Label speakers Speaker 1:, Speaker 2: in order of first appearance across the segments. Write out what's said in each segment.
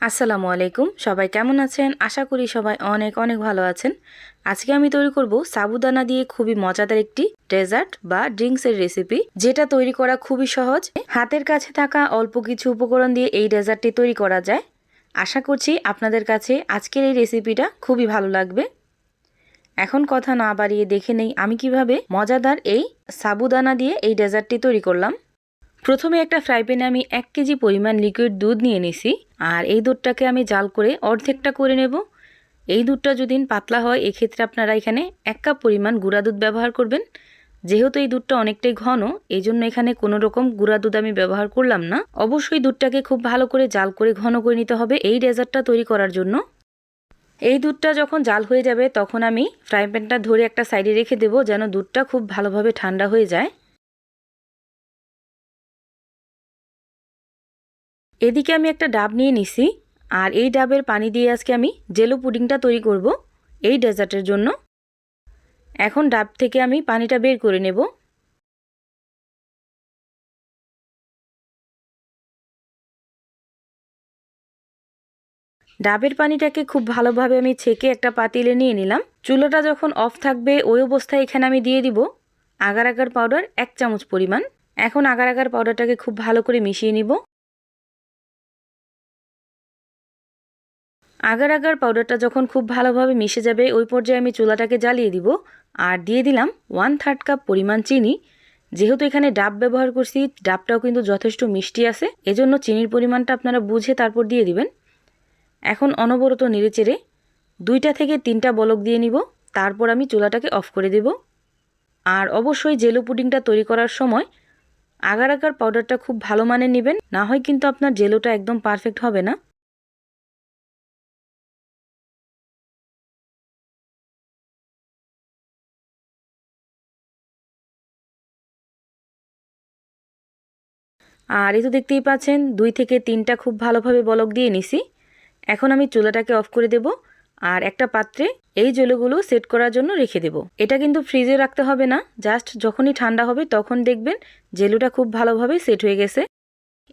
Speaker 1: আসসালামু আলাইকুম। সবাই কেমন আছেন? আশা করি সবাই অনেক অনেক ভালো আছেন। আজকে আমি তৈরি করব সাবুদানা দিয়ে খুবই মজাদার একটি ডেজার্ট বা ড্রিঙ্কসের রেসিপি, যেটা তৈরি করা খুবই সহজ। হাতের কাছে থাকা অল্প কিছু উপকরণ দিয়ে এই ডেজার্টটি তৈরি করা যায়। আশা করছি আপনাদের কাছে আজকের এই রেসিপিটা খুবই ভালো লাগবে। এখন কথা না বাড়িয়ে দেখে নেই আমি কিভাবে মজাদার এই সাবুদানা দিয়ে এই ডেজার্টটি তৈরি করলাম। প্রথমে একটা ফ্রাই প্যানে আমি 1 কেজি পরিমাণ লিকুইড দুধ নিয়ে নিছি। আর এই দুধটাকে আমি জাল করে অর্ধেকটা করে নেব। এই দুধটা যদি পাতলা হয় এক্ষেত্রে আপনারা এখানে 1 কাপ পরিমাণ গুঁড়া দুধ ব্যবহার করবেন। যেহেতু এই দুধটা অনেকটাই ঘন, এই জন্য এখানে কোনো রকম গুঁড়া দুধ আমি ব্যবহার করলাম না। অবশ্যই দুধটাকে খুব ভালো করে জাল করে ঘন করে নিতে হবে এই ডেজার্টটা তৈরি করার জন্য। এই দুধটা যখন জাল হয়ে যাবে তখন আমি ফ্রাই প্যানটা ধরে একটা সাইডে রেখে দেব, যেন দুধটা খুব ভালোভাবে ঠান্ডা হয়ে যায়। এদিকে আমি একটা ডাব নিয়ে নিছি, আর এই ডাবের পানি দিয়ে আজকে আমি জেলো পুডিংটা তৈরি করব এই ডেজার্টের জন্য। এখন ডাব থেকে আমি পানিটা বের করে নেব। ডাবের পানিটাকে খুব ভালোভাবে আমি ছেঁকে একটা পাতিলে নিয়ে নিলাম। চুলাটা যখন অফ থাকবে ওই অবস্থায় এখানে আমি দিয়ে দিব আগার আগার পাউডার 1 চামচ পরিমাণ। এখন আগার আগার পাউডারটাকে খুব ভালো করে মিশিয়ে নিব। আগার আগার পাউডারটা যখন খুব ভালোভাবে মিশে যাবে ওই পর্যায়ে আমি চুলাটাকে জ্বালিয়ে দিব আর দিয়ে দিলাম 1/3 কাপ পরিমাণ চিনি। যেহেতু এখানে ডাব ব্যবহার করছি, ডাবটাও কিন্তু যথেষ্ট মিষ্টি আছে, এজন্য চিনির পরিমাণটা আপনারা বুঝে তারপর দিয়ে দিবেন। এখন অনবরত নেড়েচেড়ে 2টা থেকে 3টা বলক দিয়ে নিব, তারপর আমি চুলাটাকে অফ করে দেব। আর অবশ্যই জেলো পুডিংটা তৈরি করার সময় আগার আগার পাউডারটা খুব ভালো মানের নেবেন, না হয় কিন্তু আপনার জেলোটা একদম পারফেক্ট হবে না। আর এই তো দেখতেই পাচ্ছেন 2 থেকে 3টা খুব ভালোভাবে বলক দিয়ে নিছি। এখন আমি চুলাটাকে অফ করে দেব আর একটা পাত্রে এই জেলোগুলো সেট করার জন্য রেখে দেব। এটা কিন্তু ফ্রিজে রাখতে হবে না, জাস্ট যখনই ঠান্ডা হবে তখন দেখবেন জেলোটা খুব ভালোভাবে সেট হয়ে গেছে।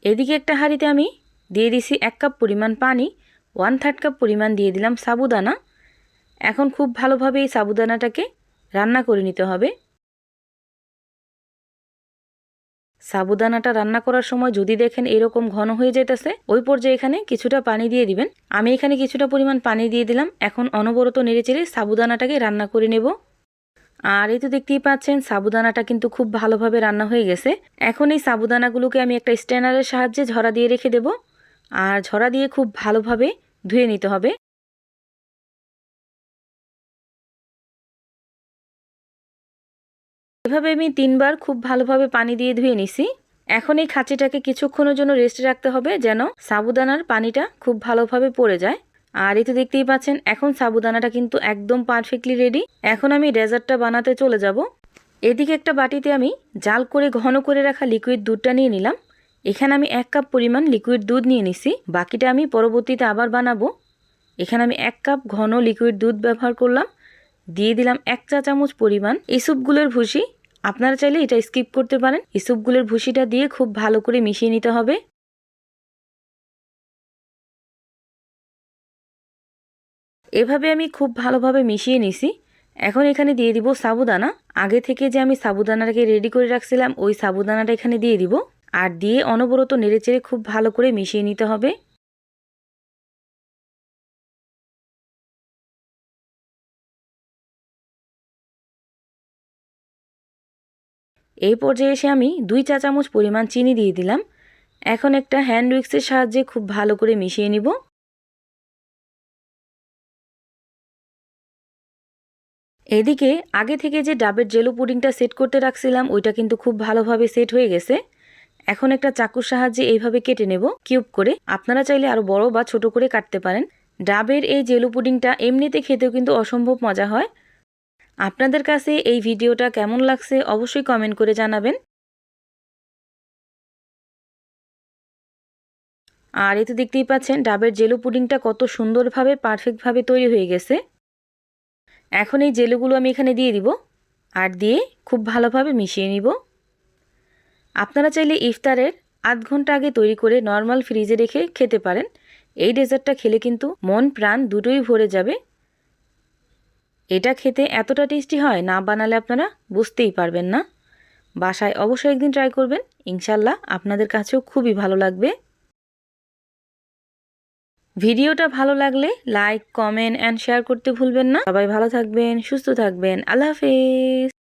Speaker 1: এদিকে একটা হাঁড়িতে আমি দিয়ে দিছি 1 কাপ পরিমাণ পানি, 1/3 কাপ পরিমাণ দিয়ে দিলাম সাবুদানা। এখন খুব ভালোভাবে এই সাবুদানাটাকে রান্না করে নিতে হবে। সাবুদানাটা রান্না করার সময় যদি দেখেন এরকম ঘন হয়ে যেতেছে ওই পর্যায়ে এখানে কিছুটা পানি দিয়ে দিবেন। আমি এখানে কিছুটা পরিমাণ পানি দিয়ে দিলাম। এখন অনবরত নেড়েচেড়ে সাবুদানাটাকে রান্না করে নেব। আর এই তো দেখতেই পাচ্ছেন সাবুদানাটা কিন্তু খুব ভালোভাবে রান্না হয়ে গেছে। এখন এই সাবুদানাগুলোকে আমি একটা স্ট্রেনারের সাহায্যে ঝরা দিয়ে রেখে দেব, আর ঝরা দিয়ে খুব ভালোভাবে ধুয়ে নিতে হবে। এভাবে আমি 3বার খুব ভালোভাবে পানি দিয়ে ধুয়ে নিছি। এখন এই খাঁচিটাকে কিছুক্ষণের জন্য রেস্টে রাখতে হবে, যেন সাবুদানার পানিটা খুব ভালোভাবে পড়ে যায়। আর এই তো দেখতেই পাচ্ছেন এখন সাবুদানাটা কিন্তু একদম পারফেক্টলি রেডি। এখন আমি ডেজার্টটা বানাতে চলে যাব। এদিকে একটা বাটিতে আমি জাল করে ঘন করে রাখা লিকুইড দুধটা নিয়ে নিলাম। এখানে আমি 1 কাপ পরিমাণ লিকুইড দুধ নিয়ে নিছি, বাকিটা আমি পরবর্তীতে আবার বানাবো। এখানে আমি 1 কাপ ঘন লিকুইড দুধ ব্যবহার করলাম। দিয়ে দিলাম 1 চা চামচ পরিমাণ ইসুপগুলের ভুসি। আপনারা চাইলে এটা স্কিপ করতে পারেন। ইসুপগুলের ভুসিটা দিয়ে খুব ভালো করে মিশিয়ে নিতে হবে। এভাবে আমি খুব ভালোভাবে মিশিয়ে নিছি। এখন এখানে দিয়ে দিব সাবুদানা। আগে থেকে যে আমি সাবুদানাটাকে রেডি করে রাখছিলাম ওই সাবুদানাটা এখানে দিয়ে দিব, আর দিয়ে অনবরত নেড়েচেড়ে খুব ভালো করে মিশিয়ে নিতে হবে। এই পর্যায়ে এসে আমি 2 চা চামচ পরিমাণ চিনি দিয়ে দিলাম। এখন একটা হ্যান্ড উইক্সের সাহায্যে খুব ভালো করে মিশিয়ে নিব। এদিকে আগে থেকে যে ডাবের জেলো পুডিংটা সেট করতে রাখছিলাম ওইটা কিন্তু খুব ভালোভাবে সেট হয়ে গেছে। এখন একটা চাকুর সাহায্যে এইভাবে কেটে নেব কিউব করে। আপনারা চাইলে আরো বড় বা ছোট করে কাটতে পারেন। ডাবের এই জেলো পুডিংটা এমনিতে খেতেও কিন্তু অসম্ভব মজা হয়। আপনাদের কাছে এই ভিডিওটা কেমন লাগছে অবশ্যই কমেন্ট করে জানাবেন। আর এই তো দেখতেই পাচ্ছেন ডাবের জেলো পুডিংটা কত সুন্দরভাবে পারফেক্টভাবে তৈরি হয়ে গেছে। এখন এই জেলোগুলো আমি এখানে দিয়ে দিব, আর দিয়ে খুব ভালোভাবে মিশিয়ে নিব। আপনারা চাইলে ইফতারের আধ ঘন্টা আগে তৈরি করে নর্মাল ফ্রিজে রেখে খেতে পারেন। এই ডেজার্টটা খেলে কিন্তু মন প্রাণ দুটোই ভরে যাবে। এটা খেতে এতটা টেস্টি হয়, না বানালে আপনারা বুঝতেই পারবেন না। বাসায় অবশ্যই একদিন ট্রাই করবেন, ইনশাল্লাহ আপনাদের কাছেও খুবই ভালো লাগবে। ভিডিওটা ভালো লাগলে লাইক, কমেন্ট অ্যান্ড শেয়ার করতে ভুলবেন না। সবাই ভালো থাকবেন, সুস্থ থাকবেন। আল্লাহ হাফেজ।